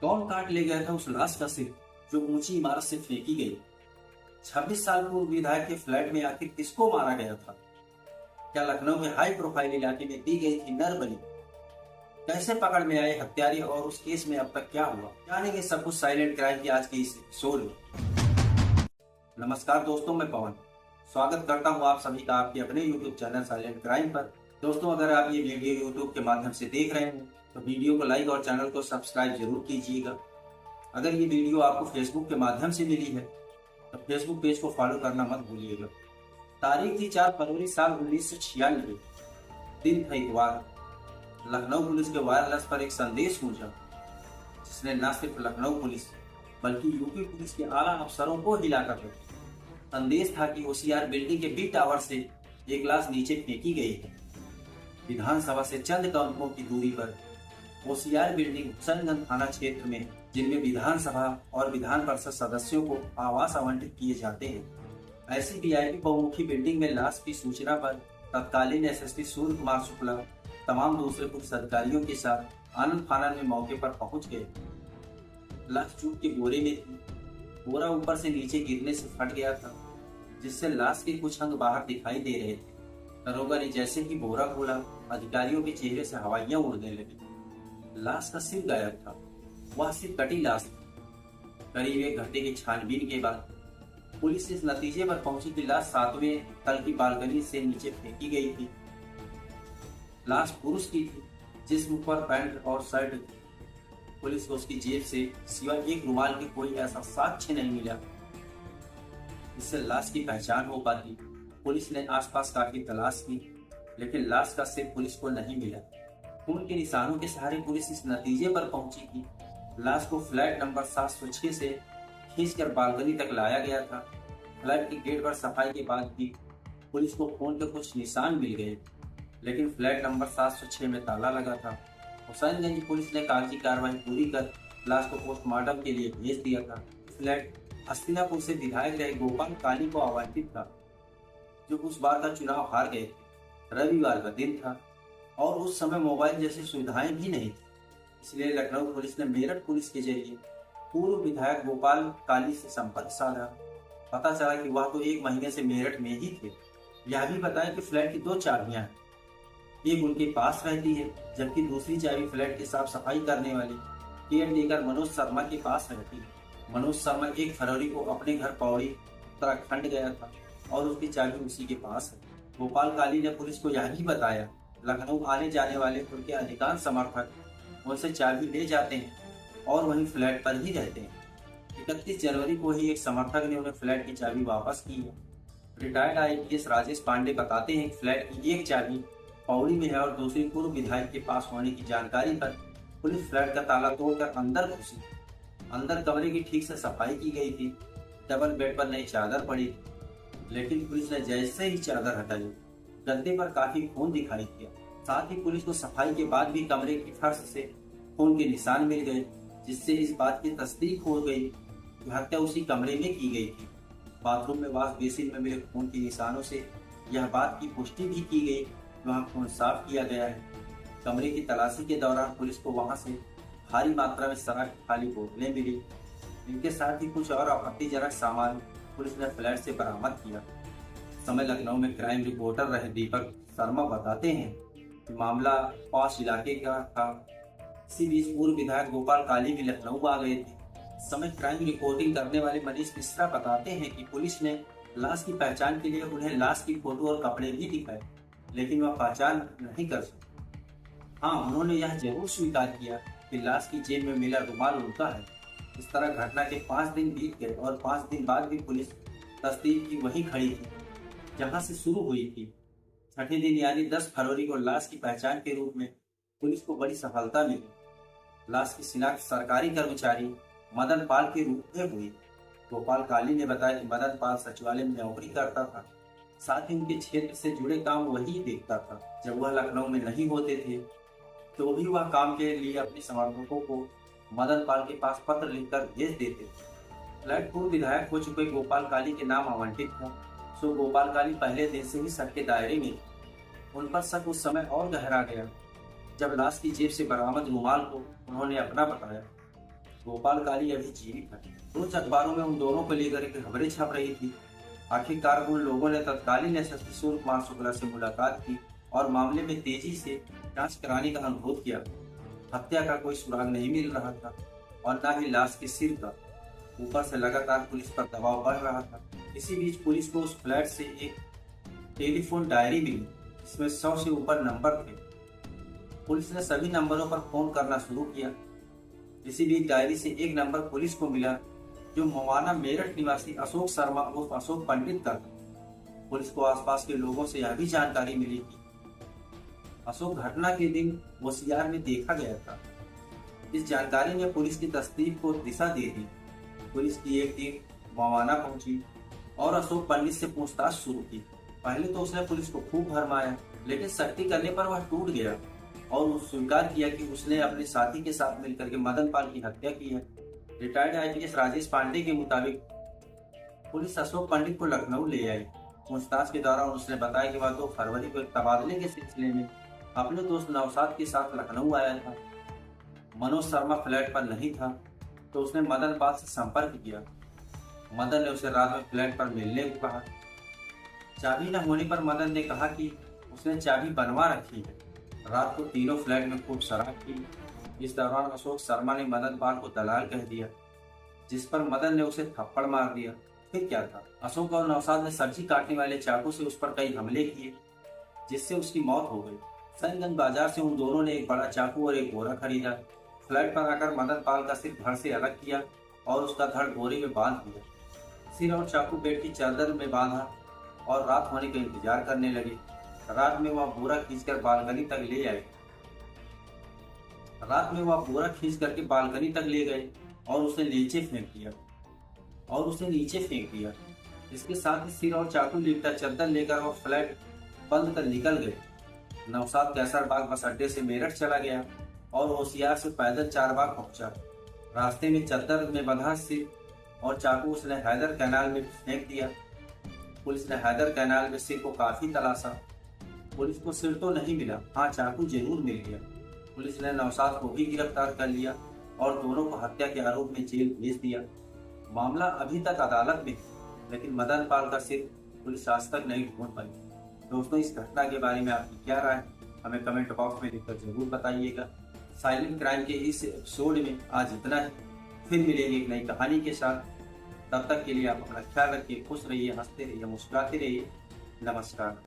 कौन काट ले गया था उस लाश का सिर जो ऊंची इमारत से फेंकी गई? 26 साल पूर्व विधायक के फ्लैट में आखिर किसको मारा गया था? क्या लखनऊ के हाई प्रोफाइल इलाके में दी गई थी नरबली? कैसे पकड़ में आए हत्यारे और उस केस में अब तक क्या हुआ? जानेंगे सब कुछ साइलेंट क्राइम की आज के इस एपिसोड में। नमस्कार दोस्तों, मैं पवन स्वागत करता हूं आप सभी का आपके अपने YouTube चैनल साइलेंट क्राइम पर। दोस्तों, अगर आप ये वीडियो YouTube के माध्यम से देख रहे हैं तो वीडियो को लाइक और चैनल को सब्सक्राइब जरूर कीजिएगा। अगर ये वीडियो आपको फेसबुक के माध्यम से मिली है तो फेसबुक पेज को फॉलो करना मत भूलिएगा। तारीख थी 4 फरवरी साल 1996। दिन था इतवार। लखनऊ पुलिस के वायरलेस पर एक संदेश गूंजा जिसने न सिर्फ लखनऊ पुलिस बल्कि यूपी पुलिस के आला अफसरों को हिलाकर रखा। संदेश था कि ओसीआर बिल्डिंग के बी टावर से एक लाश नीचे फेंकी गई है। विधानसभा से चंद कदमों की दूरी पर ओसीआर बिल्डिंग हुसैनगंज थाना क्षेत्र में, जिनमें विधानसभा और विधान परिषद सदस्यों को आवास आवंटित किए जाते हैं, ऐसी वीआईपी बहुमुखी बिल्डिंग में लाश की सूचना पर तत्कालीन एसएसपी सूर्य कुमार शुक्ला तमाम दूसरे पुलिस अधिकारियों के साथ आनंद फानन में मौके पर पहुंच गए। लाश जूट के बोरे में थी। बोरा ऊपर से नीचे गिरने से फट गया था, जिससे लाश के कुछ अंग बाहर दिखाई दे रहे थे। दरोगा ने जैसे ही बोरा खोला, अधिकारियों के चेहरे से हवाइयां उड़ने लगी। लाश का सिर गायब था। वह सिर कटी लाश थी। करीब 1 घंटे की छानबीन के बाद पुलिस इस नतीजे पर पहुंची कि लाश 7वें तल की बालकनी से नीचे फेंकी गई थी। लाश पुरुष की थी, जिस्म पर पैंट और शर्ट थी। पुलिस को उसकी जेब से सिवाय एक रुमाल के कोई ऐसा साक्ष्य नहीं मिला जिससे लाश की पहचान हो पाती। पुलिस ने आसपास काफी तलाश की, लेकिन लाश का सिर पुलिस को नहीं मिला। खून के निशानों के सहारे पुलिस इस नतीजे पर पहुंची कि लाश को फ्लैट नंबर 706 से खींचकर बालकनी तक लाया गया था। फ्लैट के गेट पर सफाई के बाद भी पुलिस को खून के कुछ निशान मिल गए, लेकिन फ्लैट नंबर 706 में ताला लगा था। हुसैनगंज पुलिस ने कागजी कार्रवाई पूरी कर लाश को पोस्टमार्टम के लिए भेज दिया था। फ्लैट हस्तिनापुर से विधायक रहे गोपाल काली को आवंटित था, जो उस बार का चुनाव हार गए थे। रविवार का दिन था और उस समय मोबाइल जैसी सुविधाएं भी नहीं थी, इसलिए लखनऊ पुलिस ने मेरठ पुलिस के जरिए पूर्व विधायक गोपाल काली से संपर्क साधा। पता चला कि वह तो 1 महीने से मेरठ में ही थे। यह भी बताया कि फ्लैट की 2 चाबियां हैं, एक उनके पास रहती है जबकि दूसरी चाबी फ्लैट की साफ सफाई करने वाले केयरटेकर मनोज शर्मा के पास रहती है। मनोज शर्मा 1 फरवरी को अपने घर पौड़ी उत्तराखंड गया था और उसकी चाबी उसी के पास है। गोपाल काली ने पुलिस को यह भी बताया लखनऊ आने जाने वाले उनके अधिकांश समर्थक उनसे चाबी ले जाते हैं और वहीं फ्लैट पर ही रहते हैं। 31 जनवरी को ही एक समर्थक ने उन्हें फ्लैट की चाबी वापस की है। रिटायर्ड आईपीएस राजेश पांडे बताते हैं कि फ्लैट की एक चाबी पौड़ी में है और दूसरी पूर्व विधायक के पास होने की जानकारी पर पुलिस फ्लैट का ताला तोड़कर अंदर घुसी। अंदर कमरे की ठीक से सफाई की गई थी। डबल बेड पर नई चादर पड़ी थी, लेकिन पुलिस ने जैसे ही चादर हटाई, गद्दे पर काफी खून दिखाई दिया। साथ ही पुलिस को सफाई के बाद भी कमरे की फर्श से खून के निशान मिल गए, जिससे इस बात की तस्दीक हो गई कि हत्या उसी कमरे में की गई थी। बाथरूम में वॉश बेसिन में मिले खून के निशानों से यह बात की पुष्टि भी की गई, वहाँ खून साफ किया गया है। कमरे की तलाशी के दौरान पुलिस को वहां से भारी मात्रा में शराब की खाली बोतलें मिली। इनके साथ ही कुछ और आपत्तिजनक सामान पुलिस ने फ्लैट से बरामद किया। समय लखनऊ में क्राइम रिपोर्टर रहे दीपक शर्मा बताते हैं कि मामला पॉश इलाके का था। इसी बीच पूर्व विधायक गोपाल काली भी लखनऊ आ गए थे। समय क्राइम रिपोर्टिंग करने वाले मनीष मिश्रा बताते हैं कि पुलिस ने लाश की पहचान के लिए उन्हें लाश की फोटो और कपड़े भी दिखाए, लेकिन वह पहचान नहीं कर सके। हाँ, उन्होंने यह जरूर स्वीकार किया कि लाश की जेब में मिला रुमाल उनका है। इस तरह घटना के 5 दिन बीत गए और 5 दिन बाद भी पुलिस तस्दीक की वहीं खड़ी थी जहां से शुरू हुई थी। छठे दिन यानी 10 फरवरी को लाश की पहचान के रूप में पुलिस को बड़ी सफलता मिली। लाश की शिनाख्त सरकारी कर्मचारी मदन पाल के रूप में हुई। गोपाल काली ने बताया कि मदन पाल सचिवालय में नौकरी करता था, साथ ही उनके क्षेत्र से जुड़े काम वही देखता था। जब वह लखनऊ में नहीं होते थे तो भी वह काम के लिए अपने समर्थकों को मदन पाल के पास पत्र लिखकर भेज देते थे। फ्लैट पूर्व विधायक हो चुके गोपाल काली के नाम आवंटित था, सो गोपाल काली पहले दिन से ही शक के दायरे में। उन पर शक उस समय और गहरा गया जब लाश की जेब से बरामद रुमाल को उन्होंने अपना बताया। गोपाल काली अभी जीवित है। रोज अखबारों में उन दोनों को लेकर के खबरें छप रही थी। आखिरकार उन लोगों ने तत्कालीन एसएसपी सूर्य कुमार शुक्ला से मुलाकात की और मामले में तेजी से जांच कराने का अनुरोध किया। हत्या का कोई सुराग नहीं मिल रहा था और न ही लाश के सिर का। ऊपर से लगातार पुलिस पर दबाव बढ़ रहा था। इसी बीच पुलिस को उस फ्लैट से एक टेलीफोन डायरी मिली जिसमें 100 से ऊपर नंबर थे। पुलिस ने सभी नंबरों पर फोन करना शुरू किया। इसी बीच डायरी से एक नंबर पुलिस को मिला जो मवाना मेरठ निवासी अशोक शर्मा उर्फ अशोक पंडित का था। पुलिस को आसपास के लोगों से यह भी जानकारी मिली कि अशोक घटना के दिन होशियार में देखा गया था। इस जानकारी ने पुलिस की तस्दीक को दिशा दे दी। पुलिस की एक टीम मवाना पहुंची और अशोक पंडित से पूछताछ शुरू की। पहले तो उसने पुलिस को खूब भरमाया, लेकिन सख्ती करने पर वह टूट गया और वो स्वीकार किया कि उसने अपने साथी के साथ मिलकर के मदन पाल की हत्या की है। रिटायर्ड आईपीएस राजेश पांडे के मुताबिक पुलिस अशोक पंडित को लखनऊ ले आई। पूछताछ के दौरान उसने बताया कि वह 2 फरवरी को एक तबादले के सिलसिले में अपने दोस्त नौशाद के साथ लखनऊ आया था। मनोज शर्मा फ्लैट पर नहीं था तो उसने मदन पाल से संपर्क किया। मदन ने उसे रात में फ्लैट पर मिलने को कहा। चाबी न होने पर मदन ने कहा कि उसने चाबी बनवा रखी है। रात को तीनों फ्लैट में खूब शराब पी। इस दौरान अशोक शर्मा ने मदन पाल को दलाल कह दिया, जिस पर मदन ने उसे थप्पड़ मार दिया। फिर क्या था, अशोक और नौशाद ने सब्जी काटने वाले चाकू से उस पर कई हमले किए, जिससे उसकी मौत हो गई। सनगंज बाजार से उन दोनों ने एक बड़ा चाकू और एक बोरा खरीदा। फ्लैट पर आकर मदन पाल का सिर धड़ से अलग किया और उसका धड़ बोरे में बांध दिया। सिर और चाकू बेड की चादर में बांधा और रात होने का इंतजार करने लगे। रात में वह बोरा खींचकर बालकनी तक ले आए। रात में वह बोरा खींच करके बालकनी तक ले गए और उसे नीचे फेंक दिया। इसके साथ ही सिर और चाकू लिपटा चद्दर लेकर वह फ्लैट बंद कर निकल गए। नौशाद कैसरबाग बस अड्डे से मेरठ चला गया और होशियार से पैदल चारबाग पहुंचा। रास्ते में चद्दर में बंधा सिर और चाकू उसने हैदर कैनाल में फेंक दिया। पुलिस ने हैदर कैनाल में सिर को काफी तलाशा। पुलिस को सिर तो नहीं मिला, हाँ चाकू जरूर मिल गया। पुलिस ने नौशाद को भी गिरफ्तार कर लिया और दोनों को हत्या के आरोप में जेल भेज दिया। मामला अभी तक अदालत में है, लेकिन मदन पाल का सिर पुलिस आज तक नहीं ढूंढ पाई। दोस्तों, इस घटना के बारे में आपकी क्या राय है, हमें कमेंट बॉक्स में लिखकर जरूर बताइएगा। साइलेंट क्राइम के इस एपिसोड में आज इतना ही। फिर मिलेंगे एक नई कहानी के साथ। तब तक के लिए आप अपना ख्याल रखिए, खुश रहिए, हंसते रहिए, मुस्कुराते रहिए। नमस्कार।